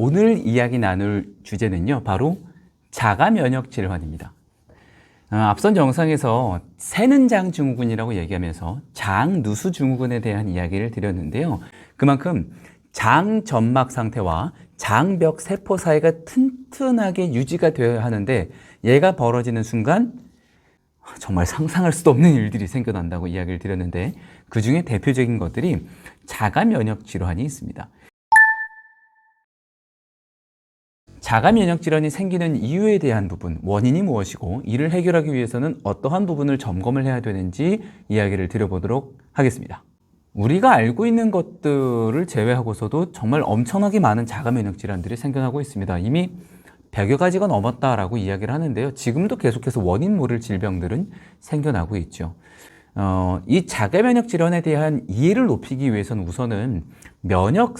오늘 이야기 나눌 주제는요, 바로 자가 면역 질환입니다. 앞선 영상에서 새는장 증후군이라고 얘기하면서 장누수 증후군에 대한 이야기를 드렸는데요. 그만큼 장 점막 상태와 장벽 세포 사이가 튼튼하게 유지가 되어야 하는데, 얘가 벌어지는 순간 정말 상상할 수도 없는 일들이 생겨난다고 이야기를 드렸는데, 그 중에 대표적인 것들이 자가 면역 질환이 있습니다. 자가 면역 질환이 생기는 이유에 대한 부분, 원인이 무엇이고 이를 해결하기 위해서는 어떠한 부분을 점검을 해야 되는지 이야기를 드려보도록 하겠습니다. 우리가 알고 있는 것들을 제외하고서도 정말 엄청나게 많은 자가 면역 질환들이 생겨나고 있습니다. 이미 100여 가지가 넘었다라고 이야기를 하는데요. 지금도 계속해서 원인 모를 질병들은 생겨나고 있죠. 이 자가 면역 질환에 대한 이해를 높이기 위해서는 우선은 면역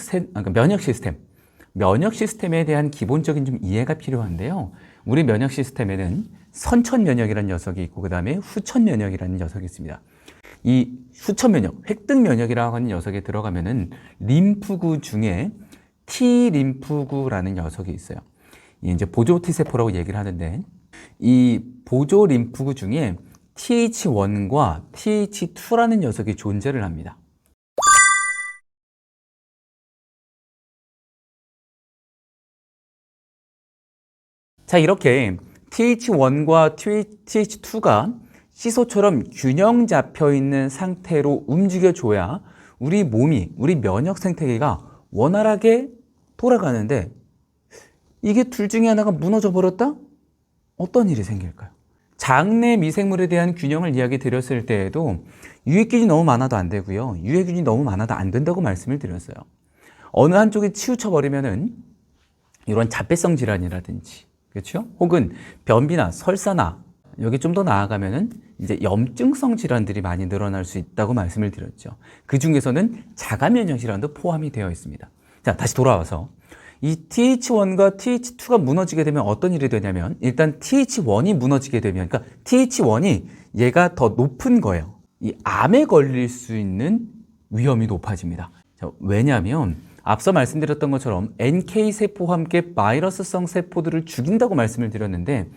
시스템에 대한 기본적인 좀 이해가 필요한데요. 우리 면역 시스템에는 선천 면역이라는 녀석이 있고, 그 다음에 후천 면역이라는 녀석이 있습니다. 이 후천 면역, 획득 면역이라고 하는 녀석에 들어가면은 림프구 중에 T 림프구라는 녀석이 있어요. 이제 보조 T세포라고 얘기를 하는데, 이 보조 림프구 중에 TH1과 TH2라는 녀석이 존재를 합니다. 자, 이렇게 TH1과 TH2가 시소처럼 균형 잡혀 있는 상태로 움직여줘야 우리 몸이, 우리 면역 생태계가 원활하게 돌아가는데, 이게 둘 중에 하나가 무너져 버렸다? 어떤 일이 생길까요? 장내 미생물에 대한 균형을 이야기 드렸을 때에도 유해균이 너무 많아도 안 되고요. 유해균이 너무 많아도 안 된다고 말씀을 드렸어요. 어느 한쪽이 치우쳐 버리면은 이런 자폐성 질환이라든지, 그렇죠? 혹은 변비나 설사나, 여기 좀 더 나아가면은 이제 염증성 질환들이 많이 늘어날 수 있다고 말씀을 드렸죠. 그 중에서는 자가 면역 질환도 포함이 되어 있습니다. 자, 다시 돌아와서 이 TH1과 TH2가 무너지게 되면 어떤 일이 되냐면, 일단 TH1이 무너지게 되면, 그러니까 TH1이 얘가 더 높은 거예요. 이 암에 걸릴 수 있는 위험이 높아집니다. 자, 왜냐하면 앞서 말씀드렸던 것처럼 NK세포와 함께 바이러스성 세포들을 죽인다고 말씀을 드렸는데,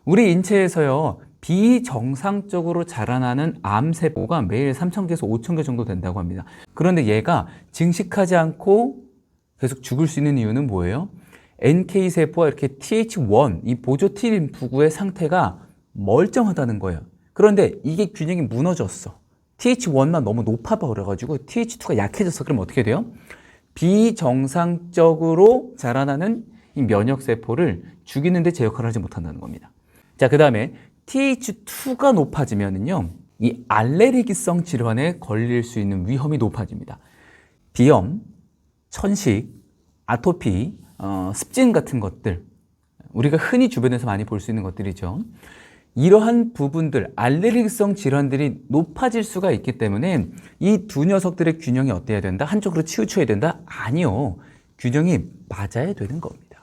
우리 인체에서요, 비정상적으로 자라나는 암세포가 매일 3,000개에서 5,000개 정도 된다고 합니다. 그런데 얘가 증식하지 않고 계속 죽을 수 있는 이유는 뭐예요? NK세포와 이렇게 TH1, 이 보조 T림프구의 상태가 멀쩡하다는 거예요. 그런데 이게 균형이 무너졌어. TH1만 너무 높아 버려가지고 TH2가 약해져서, 그럼 어떻게 돼요? 비정상적으로 자라나는 이 면역세포를 죽이는데 제 역할을 하지 못한다는 겁니다. 자, 그 다음에 TH2가 높아지면은요, 이 알레르기성 질환에 걸릴 수 있는 위험이 높아집니다. 비염, 천식, 아토피, 습진 같은 것들, 우리가 흔히 주변에서 많이 볼 수 있는 것들이죠. 이러한 부분들, 알레르기성 질환들이 높아질 수가 있기 때문에 이 두 녀석들의 균형이 어때야 된다? 한쪽으로 치우쳐야 된다? 아니요. 균형이 맞아야 되는 겁니다.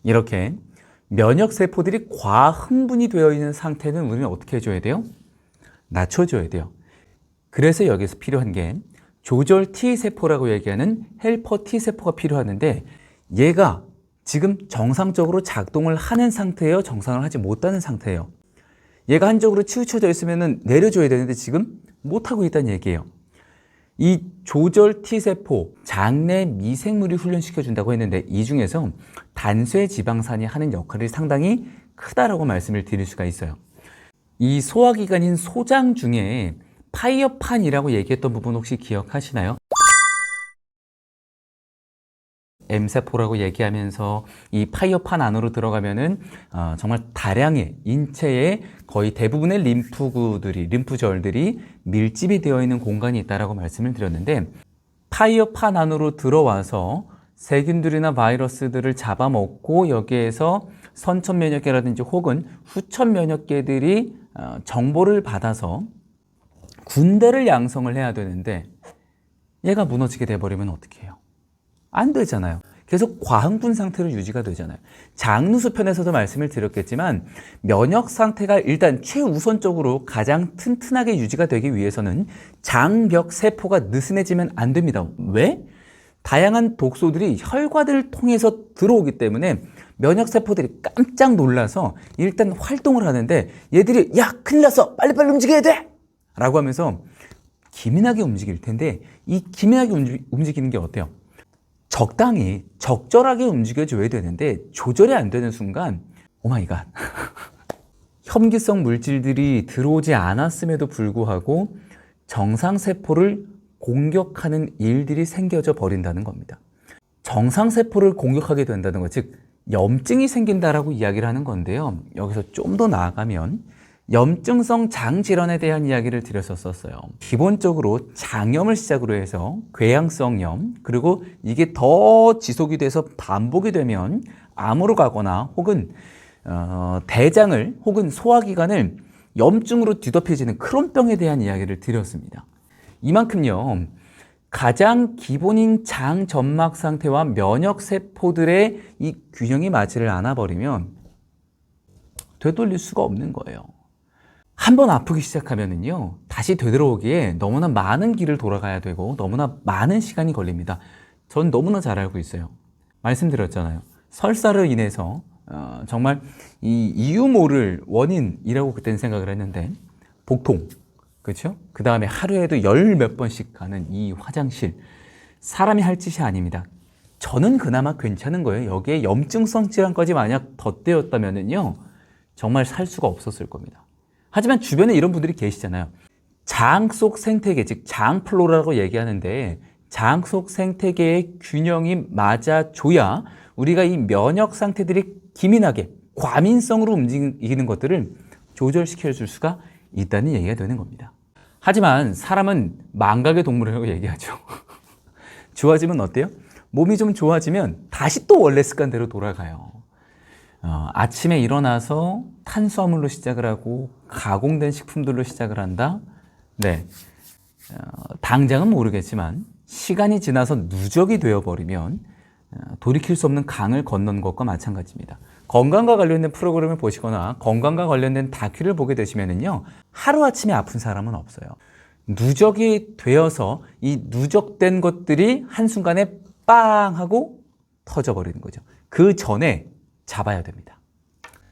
이렇게 면역세포들이 과흥분이 되어 있는 상태는 우리는 어떻게 해줘야 돼요? 낮춰줘야 돼요. 그래서 여기서 필요한 게 조절 T세포라고 얘기하는 헬퍼 T세포가 필요하는데, 얘가 지금 정상적으로 작동을 하는 상태예요? 정상을 하지 못하는 상태예요? 얘가 한쪽으로 치우쳐져 있으면 내려줘야 되는데 지금 못하고 있다는 얘기예요. 이 조절 T세포, 장내 미생물이 훈련시켜준다고 했는데, 이 중에서 단쇄 지방산이 하는 역할이 상당히 크다라고 말씀을 드릴 수가 있어요. 이 소화기관인 소장 중에 파이어판이라고 얘기했던 부분 혹시 기억하시나요? M세포라고 얘기하면서 이 파이어판 안으로 들어가면은 정말 다량의 인체의 거의 대부분의 림프절들이 밀집이 되어 있는 공간이 있다라고 말씀을 드렸는데, 파이어판 안으로 들어와서 세균들이나 바이러스들을 잡아먹고 여기에서 선천 면역계라든지 혹은 후천 면역계들이 정보를 받아서 군대를 양성을 해야 되는데, 얘가 무너지게 돼버리면 어떻게 해요? 안 되잖아요. 계속 과흥분 상태로 유지가 되잖아요. 장누수 편에서도 말씀을 드렸겠지만, 면역 상태가 일단 최우선적으로 가장 튼튼하게 유지가 되기 위해서는 장벽 세포가 느슨해지면 안 됩니다. 왜? 다양한 독소들이 혈관을 통해서 들어오기 때문에 면역세포들이 깜짝 놀라서 일단 활동을 하는데 얘들이 야 큰일 났어 빨리빨리 움직여야 돼 라고 하면서 기민하게 움직일 텐데 이 기민하게 움직이는 게 어때요? 적당히 적절하게 움직여줘야 되는데 조절이 안 되는 순간 오마이갓 혐기성 물질들이 들어오지 않았음에도 불구하고 정상세포를 공격하는 일들이 생겨져 버린다는 겁니다. 정상세포를 공격하게 된다는 것, 즉 염증이 생긴다라고 이야기를 하는 건데요. 여기서 좀 더 나아가면 염증성 장질환에 대한 이야기를 드렸었어요. 기본적으로 장염을 시작으로 해서 궤양성염, 그리고 이게 더 지속이 돼서 반복이 되면 암으로 가거나 혹은 대장을 혹은 소화기관을 염증으로 뒤덮여지는 크론병에 대한 이야기를 드렸습니다. 이만큼요, 가장 기본인 장 점막 상태와 면역 세포들의 이 균형이 맞지를 않아 버리면 되돌릴 수가 없는 거예요. 한번 아프기 시작하면은요, 다시 되돌아오기에 너무나 많은 길을 돌아가야 되고 너무나 많은 시간이 걸립니다. 전 너무나 잘 알고 있어요. 말씀드렸잖아요. 설사로 인해서 정말 이 이유 모를 원인이라고 그때는 생각을 했는데 복통, 그렇죠? 그 다음에 하루에도 열 몇 번씩 가는 이 화장실, 사람이 할 짓이 아닙니다. 저는 그나마 괜찮은 거예요. 여기에 염증성 질환까지 만약 덧대었다면은요, 정말 살 수가 없었을 겁니다. 하지만 주변에 이런 분들이 계시잖아요. 장 속 생태계, 즉 장 플로라라고 얘기하는데 장 속 생태계의 균형이 맞아줘야 우리가 이 면역 상태들이 기민하게 과민성으로 움직이는 것들을 조절시켜 줄 수가 있다는 얘기가 되는 겁니다. 하지만 사람은 망각의 동물이라고 얘기하죠. 좋아지면 어때요? 몸이 좀 좋아지면 다시 또 원래 습관대로 돌아가요. 아침에 일어나서 탄수화물로 시작을 하고 가공된 식품들로 시작을 한다. 네, 당장은 모르겠지만 시간이 지나서 누적이 되어버리면 돌이킬 수 없는 강을 건넌 것과 마찬가지입니다. 건강과 관련된 프로그램을 보시거나 건강과 관련된 다큐를 보게 되시면은요, 하루아침에 아픈 사람은 없어요. 누적이 되어서 이 누적된 것들이 한순간에 빵 하고 터져버리는 거죠. 그 전에 잡아야 됩니다.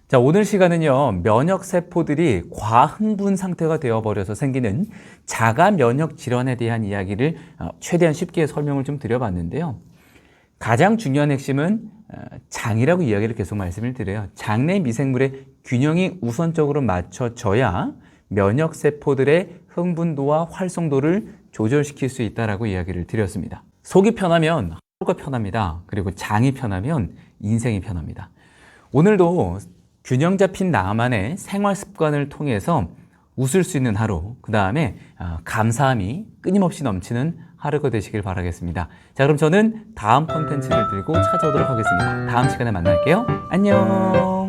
자, 오늘 시간은요, 면역세포들이 과흥분 상태가 되어버려서 생기는 자가 면역 질환에 대한 이야기를 최대한 쉽게 설명을 좀 드려봤는데요. 가장 중요한 핵심은 장이라고 이야기를 계속 말씀을 드려요. 장내 미생물의 균형이 우선적으로 맞춰져야 면역세포들의 흥분도와 활성도를 조절시킬 수 있다라고 이야기를 드렸습니다. 속이 편하면 하루가 편합니다. 그리고 장이 편하면 인생이 편합니다. 오늘도 균형 잡힌 나만의 생활 습관을 통해서 웃을 수 있는 하루, 그 다음에 감사함이 끊임없이 넘치는 하루가 되시길 바라겠습니다. 자, 그럼 저는 다음 콘텐츠를 들고 찾아오도록 하겠습니다. 다음 시간에 만날게요. 안녕.